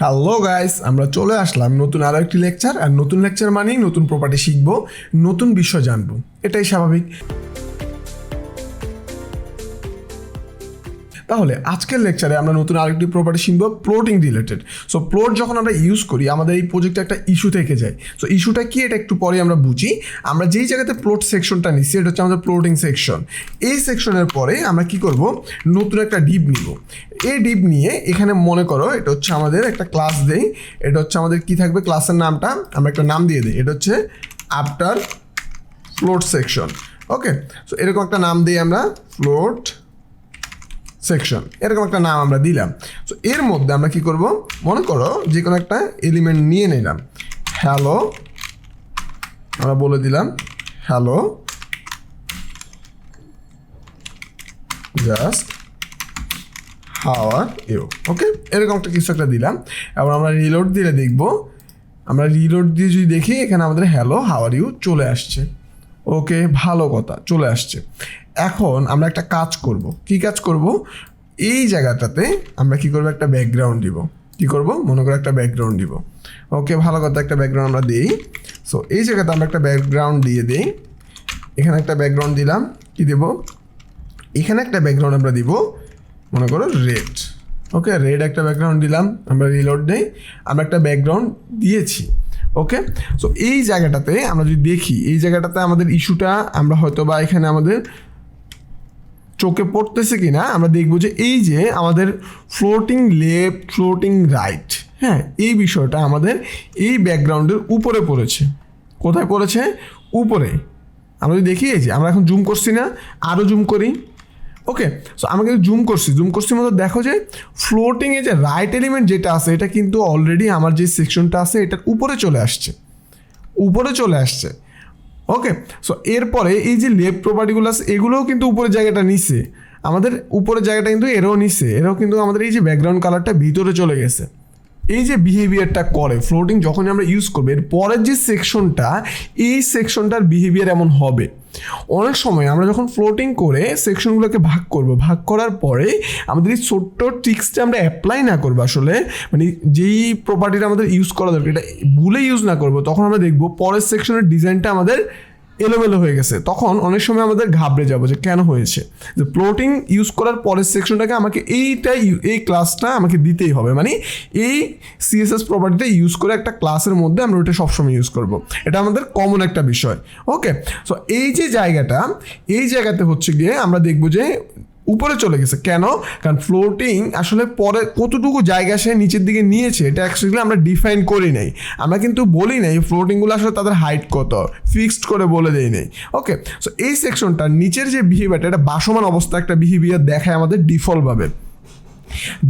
Hello guys, আমরা চলে আসলাম নতুন আরও একটি লেকচার। আর নতুন লেকচার মানেই নতুন প্রপার্টি শিখবো, নতুন বিষয় জানবো, এটাই স্বাভাবিক। তাহলে আজকের লেকচারে আমরা নতুন আরেকটি প্রপার্টি শিখবো প্লটিং রিলেটেড। সো প্লট যখন আমরা ইউজ করি আমাদের এই প্রজেক্টে একটা ইস্যু থেকে যায়। সো ইস্যুটা কি এটা একটু পরে আমরা বুঝি। আমরা যেই জায়গাতে প্লট সেকশনটা নিচ্ছি এটা হচ্ছে আমাদের প্লটিং সেকশন। এই সেকশনের পরে আমরা কি করব, নতুন একটা ডিপ নিব। এই ডিপ নিয়ে এখানে মনে করো এটা হচ্ছে আমাদের একটা ক্লাস দেই। এটা হচ্ছে আমাদের কি থাকবে, ক্লাসের নামটা আমরা একটা নাম দিয়ে দিই, এটা হচ্ছে আফটার প্লট সেকশন। ওকে, সো এরকম একটা নাম দিই আমরা, প্লট সেকশন, এরকম একটা নাম আমরা দিলাম। সো এর মধ্যে আমরা কি করব, মনে করো যে কোনো একটা এলিমেন্ট নিয়ে নিলাম, হ্যালো আমরা বলে দিলাম hello just how are you. Okay, এরকম একটা কিছু একটা দিলাম। এবার আমরা রিলোড দিলে দেখবো, আমরা রিলোড দিয়ে যদি দেখি এখানে আমাদের হ্যালো হাউ আর ইউ চলে আসছে। ওকে, ভালো কথা, চলে আসছে। এখন আমরা একটা কাজ করব। কি কাজ করব, এই জায়গাটাতে আমরা কি করব, একটা ব্যাকগ্রাউন্ড দিব। কি করব, মনে করো একটা ব্যাকগ্রাউন্ড দিব। ওকে, ভালো কথা, একটা ব্যাকগ্রাউন্ড আমরা দিই। সো এই জায়গাতে আমরা একটা ব্যাকগ্রাউন্ড দিয়ে দিই। এখানে একটা ব্যাকগ্রাউন্ড দিলাম, কি দেব, এখানে একটা ব্যাকগ্রাউন্ড আমরা দিব, মনে করো রেড। ওকে, রেড একটা ব্যাকগ্রাউন্ড দিলাম। আমরা রিলোড দেই, আমরা একটা ব্যাকগ্রাউন্ড দিয়েছি। ওকে, সো এই জায়গাটাতে আমরা যদি দেখি, এই জায়গাটাতে আমাদের ইস্যুটা আমরা হয়তো বা এখানে আমাদের চোখে পড়তেছে কি না, আমরা দেখবো যে এই যে আমাদের ফ্লোটিং লেফট, ফ্লোটিং রাইট, হ্যাঁ, এই বিষয়টা আমাদের এই ব্যাকগ্রাউন্ডের উপরে পড়েছে। কোথায় পড়েছে, উপরে। আমরা যদি দেখি, এই যে আমরা এখন জুম করছি না, আরও জুম করি। ওকে, সো আমরা কিন্তু জুম করছি মতো দেখো যে ফ্লোটিংয়ে যে রাইট এলিমেন্ট যেটা আছে এটা কিন্তু অলরেডি আমার যে সেকশনটা আছে এটার উপরে চলে আসছে। ওকে, সো এরপরে এই যে লেফট প্রপার্টিগুলো আছে এগুলোও কিন্তু উপরের জায়গাটা নিছে, আমাদের উপরের জায়গাটা কিন্তু এরাও নিছে, এরাও কিন্তু আমাদের এই যে ব্যাকগ্রাউন্ড কালারটা ভিতরে চলে গেছে। এই যে বিহেভিয়ারটা করে ফ্লোটিং যখন আমরা ইউজ করবো, এর পরের যে সেকশনটা, এই সেকশনটার বিহেভিয়ার এমন হবে। অনেক সময় আমরা যখন ফ্লোটিং করে সেকশনগুলোকে ভাগ করার পরে আমাদের এই ছোট্ট ট্রিক্সটা আমরা অ্যাপ্লাই না করবো, আসলে মানে যেই প্রপার্টিটা আমাদের ইউজ করা দরকার এটা ভুলে ইউজ না করবো, তখন আমরা দেখবো পরের সেকশনের ডিজাইনটা আমাদের এলোমেলো হয়ে গেছে। তখন অনেক সময় আমাদের ঘাবড়ে যাবো যে কেন হয়েছে, যে প্লটিং ইউজ করার পরের সেকশনটাকে আমাকে এই ক্লাসটা আমাকে দিতেই হবে, মানে এই সিএসএস প্রপার্টিটা ইউজ করে একটা ক্লাসের মধ্যে আমরা ওটা সবসময় ইউজ করব। এটা আমাদের কমন একটা বিষয়। ওকে, সো এই যে এই জায়গাতে হচ্ছে গিয়ে আমরা দেখবো যে উপরে চলে গেছে। কেন, কারণ ফ্লোটিং আসলে পরে কতটুকু জায়গা সে নিচের দিকে নিয়েছে এটা অ্যাকচুয়ালি আমরা ডিফাইন করি নাই। আমরা কিন্তু বলি নাই ফ্লোটিংগুলো আসলে তাদের হাইট কত, ফিক্সড করে বলে দেই নাই। ওকে, সো এই সেকশনটার নিচের যে বিহেভিয়ারটা, এটা ভাসমান অবস্থা একটা বিহেভিয়ার দেখায় আমাদের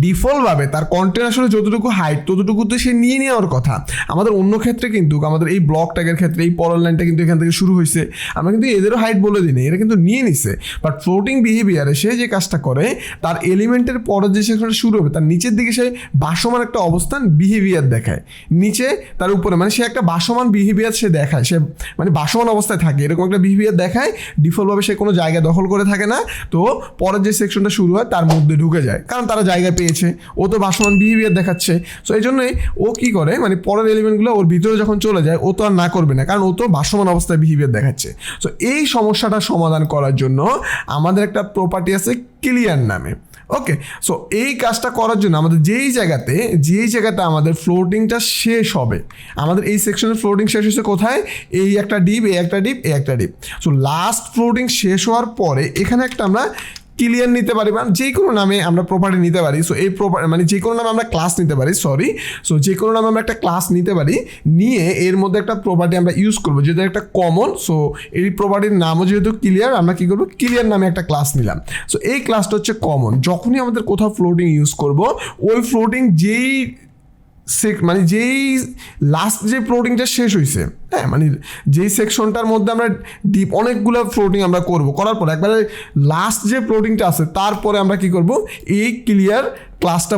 ডিফল্টভাবে তার কন্টেন্ট আসলে যতটুকু হাইট ততটুকু তো সে নিয়ে নেওয়ার কথা। আমাদের অন্য ক্ষেত্রে কিন্তু আমাদের এই ব্লক ট্যাগের ক্ষেত্রে এই পরের লাইনটা কিন্তু এখান থেকে শুরু হয়েছে, আমরা কিন্তু এদেরও হাইট বলে দিই না, এরা কিন্তু নিয়ে নিছে। বাট ফ্লোটিং বিহেভিয়ারে সে যে কাজটা করে, তার এলিমেন্টের পরের যে সেকশনটা শুরু হবে তার নিচের দিকে সে ভাসমান একটা অবস্থান বিহেভিয়ার দেখায়, নিচে তার উপরে, মানে সে একটা ভাসমান বিহেভিয়ার সে দেখায়, সে মানে ভাসমান অবস্থায় থাকে, এরকম একটা বিহেভিয়ার দেখায়। ডিফল্টভাবে সে কোনো জায়গা দখল করে থাকে না, তো পরের যে সেকশনটা শুরু হয় তার মধ্যে ঢুকে যায়, কারণ তারা জায়গা পেয়েছে, ও তো ভাসমান বিহেভিয়ার দেখাচ্ছে। সো এই জন্যই ও কি করে, মানে পরের এলিমেন্টগুলো ওর ভিতরে যখন চলে যায় ও তো আর না করবে না, কারণ ও তো ভাসমান অবস্থায় বিহেভিয়ার দেখাচ্ছে। সো এই সমস্যাটা সমাধান করার জন্য আমাদের একটা প্রপার্টি আছে ক্লিয়ার নামে। ওকে, সো এই কাজটা করার জন্য আমাদের যেই জায়গাতে আমাদের ফ্লোটিংটা শেষ হবে, আমাদের এই সেকশনের ফ্লোটিং শেষ হয়েছে কোথায়, এই একটা ডিপ, এই একটা ডিপ। সো লাস্ট ফ্লোটিং শেষ হওয়ার পরে এখানে একটা আমরা ক্লিয়ার নিতে পারি, বা যে কোনো নামে আমরা প্রপার্টি নিতে পারি। সো এই মানে যে কোনো নামে আমরা ক্লাস নিতে পারি, সো যে কোনো নামে আমরা একটা ক্লাস নিতে পারি, নিয়ে এর মধ্যে একটা প্রপার্টি আমরা ইউজ করবো যেটা একটা কমন। সো এই প্রপার্টির নামও যেহেতু ক্লিয়ার, আমরা কী করবো, ক্লিয়ার নামে একটা ক্লাস নিলাম। সো এই ক্লাসটা হচ্ছে কমন। যখনই আমাদের কোথাও ফ্লোটিং ইউজ করব, ওই ফ্লোটিং মানে যেই লাস্ট যে ফ্লোটিংটা শেষ হয়েছে, হ্যাঁ, মানে যেই সেকশনটার মধ্যে আমরা ডিপ অনেকগুলো ফ্লোটিং আমরা করার পর একবারে লাস্ট যে ফ্লোটিংটা আছে তারপরে আমরা কি করব, এই ক্লিয়ার ক্লাসটা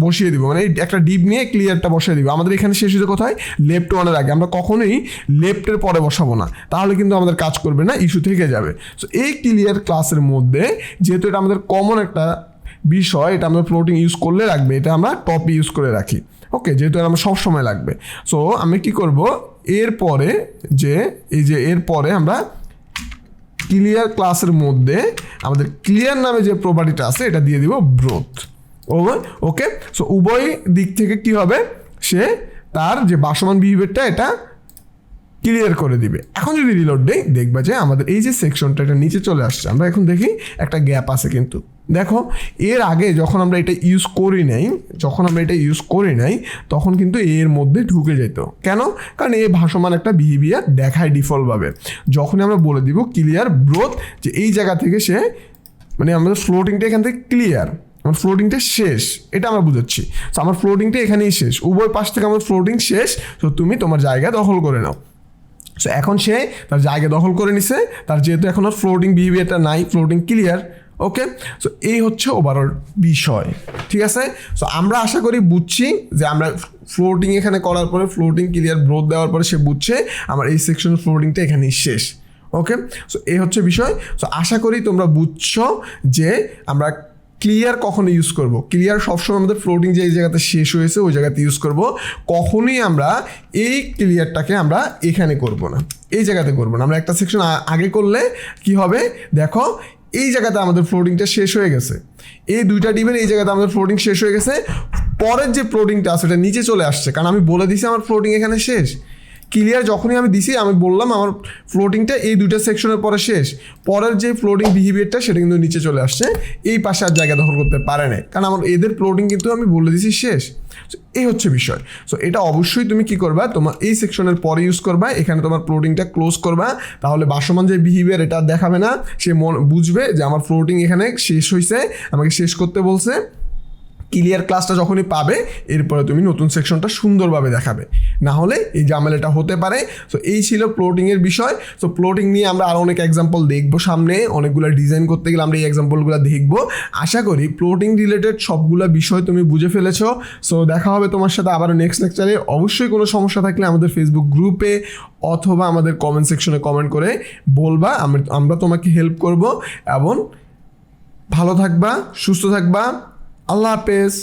বসিয়ে দিব, মানে একটা ডিপ নিয়ে ক্লিয়ারটা বসিয়ে দিব। আমাদের এখানে শেষ হয়েছে কোথায়, লেফট ওয়ানের আগে। আমরা কখনোই লেফটের পরে বসাবো না, তাহলে কিন্তু আমাদের কাজ করবে না, ইস্যু থেকে যাবে। সো এই ক্লিয়ার ক্লাসের মধ্যে যেহেতু এটা আমাদের কমন একটা বিষয়, এটা আমরা ফ্লোটিং ইউজ করলে লাগবে, এটা আমরা টপ ইউজ করে রাখি। ওকে, যেহেতু এটা আমার সবসময় লাগবে। সো আমি কি করব, এরপরে এরপরে আমরা ক্লিয়ার ক্লাসের মধ্যে আমাদের ক্লিয়ার নামে যে প্রপার্টিটা আছে এটা দিয়ে দিব ব্রোথ। ওকে, সো উভয় দিক থেকে কি হবে, সে তার যে ভাসমান বিহেভিয়ারটা এটা ক্লিয়ার করে দিবে। এখন যদি রিলোড দেই, দেখবা যে আমাদের এই যে সেকশনটা এটা নিচে চলে আসছে। আমরা এখন দেখি একটা গ্যাপ আছে, কিন্তু দেখো এর আগে যখন আমরা এটা ইউজ করি নাই তখন কিন্তু এর মধ্যে ঢুকে যেত। কেন? কারণ এই ভাসমান একটা বিহেভিয়ার দেখায় ডিফল্টভাবে। যখনই আমরা বলে দিব ক্লিয়ার ব্রোথ, যে এই জায়গা থেকে সে মানে আমাদের ফ্লোটিংটা এখান থেকে ক্লিয়ার, আমার ফ্লোটিংটা শেষ, এটা আমরা বুঝাচ্ছি। তো আমার ফ্লোটিংটা এখানেই শেষ, উভয় পাশ থেকে আমার ফ্লোটিং শেষ। তো তুমি তোমার জায়গা দখল করে নাও। সো এখন সে তার জায়গা দখল করে নিছে, তার যেহেতু এখন আর ফ্লোটিং বিহেভিয়ারটা নাই, ফ্লোটিং ক্লিয়ার। ওকে, সো এই হচ্ছে ওভারঅল বিষয়, ঠিক আছে। সো আমরা আশা করি বুঝছি যে আমরা ফ্লোটিং এখানে করার পরে ফ্লোটিং ক্লিয়ার ব্রোথ দেওয়ার পরে সে বুঝছে আমার এই সেকশন ফ্লোটিংটা এখানেই শেষ। ওকে, সো এই হচ্ছে বিষয়। সো আশা করি তোমরা বুঝছো যে আমরা ক্লিয়ার কখনো ইউজ করব। ক্লিয়ার সবসময় আমাদের ফ্লোটিং যে এই জায়গাতে শেষ হয়েছে ওই জায়গাতে ইউজ করব। কখনোই আমরা এই ক্লিয়ারটাকে আমরা এখানে করব না, এই জায়গাতে করব না। আমরা একটা সেকশন আগে করলে কি হবে, দেখো এই জায়গাতে আমাদের ফ্লোটিংটা শেষ হয়ে গেছে, এই দুইটা ডিমের এই জায়গাতে আমাদের ফ্লোটিং শেষ হয়ে গেছে। পরের যে ফ্লোটিংটা আছে এটা নিচে চলে আসছে, কারণ আমি বলে দিছি আমার ফ্লোটিং এখানে শেষ। ক্লিয়ার যখনই আমি দিছি, আমি বললাম আমার ফ্লোটিংটা এই দুইটা সেকশনের পরে শেষ, পরের যে ফ্লোটিং বিহেভিয়ারটা সেটা কিন্তু নিচে চলে আসছে, এই পাশে আর জায়গা দখল করতে পারে না, কারণ আমার এদের ফ্লোটিং কিন্তু আমি বলে দিছি শেষ। এই হচ্ছে বিষয়। সো এটা অবশ্যই তুমি কি করবা, তোমার এই সেকশনের পরে ইউজ করবা, এখানে তোমার ফ্লোটিংটা ক্লোজ করবা, তাহলে ভাসমান যে বিহেভিয়ার এটা দেখাবে না, সে বুঝবে যে আমার ফ্লোটিং এখানে শেষ হয়েছে, আমাকে শেষ করতে বলছে। ক্লিয়ার ক্লাসটা যখনই পাবে এরপরে তুমি নতুন সেকশনটা সুন্দরভাবে দেখাবে, না হলে এই ঝামেলাটা হতে পারে। সো এই ছিল প্লটিংয়ের বিষয়। সো প্লটিং নিয়ে আমরা আরও অনেক এক্সাম্পল দেখবো সামনে, অনেকগুলো ডিজাইন করতে গেলে আমরা এই এক্সাম্পলগুলো দেখবো। আশা করি প্লটিং রিলেটেড সবগুলো বিষয় তুমি বুঝে ফেলেছো। সো দেখা হবে তোমার সাথে আবারও নেক্সট লেকচারে। অবশ্যই কোনো সমস্যা থাকলে আমাদের ফেসবুক গ্রুপে অথবা আমাদের কমেন্ট সেকশনে কমেন্ট করে বলবা, আমরা তোমাকে হেল্প করব। এবং ভালো থাকবা, সুস্থ থাকবা, আল্লাহ হাফেজ।